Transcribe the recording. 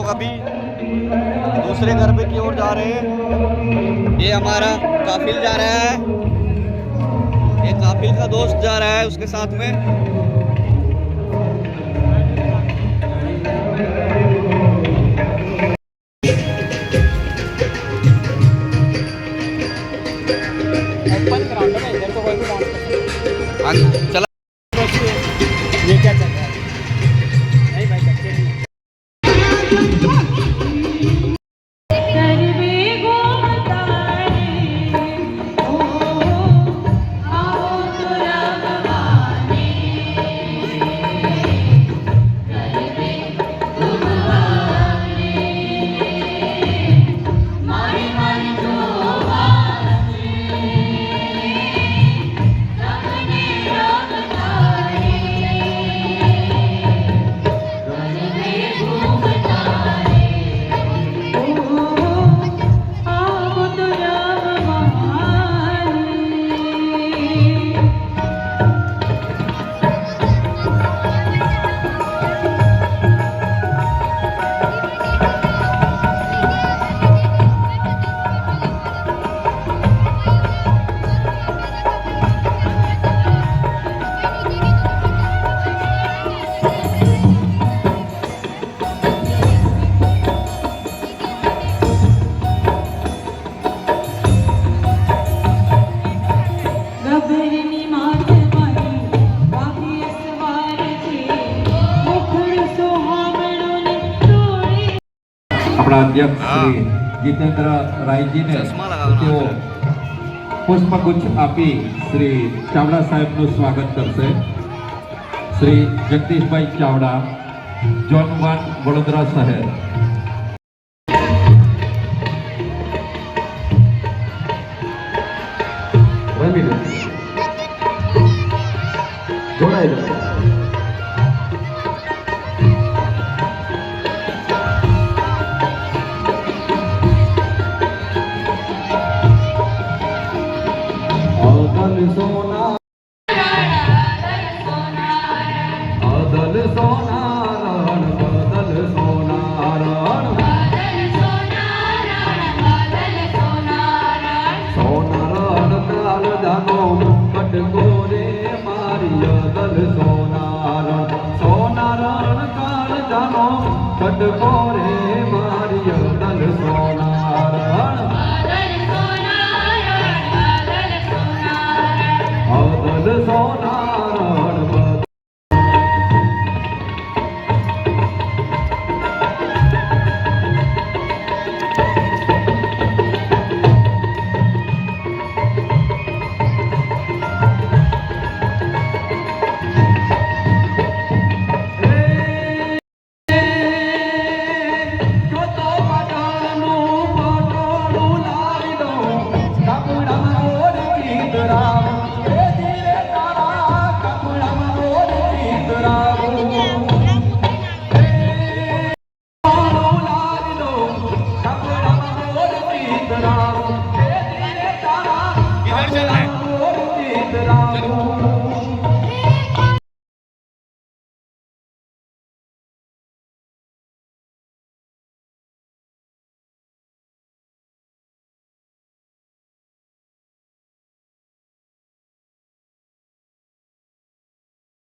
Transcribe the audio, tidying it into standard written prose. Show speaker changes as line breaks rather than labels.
लोग अभी दूसरे गरबे की ओर जा रहे हैं। ये हमारा काफिल जा रहा है, ये काफिल का दोस्त जा रहा है उसके साथ में। चला
ये क्या चल रहा है? नहीं भाई बच्चे नहीं है।
अपना अध्यक्ष श्री जितेंद्र राय जी ने पुष्पगुच्छ आपी श्री चावड़ा साहेब નું સ્વાગત કરશે। श्री જગદીશભાઈ ચાવડા, ઝોન 1 વડોદરા શહેર। જોડાઈ જાઓ। सोनारण काल जानो कटकोरे मारी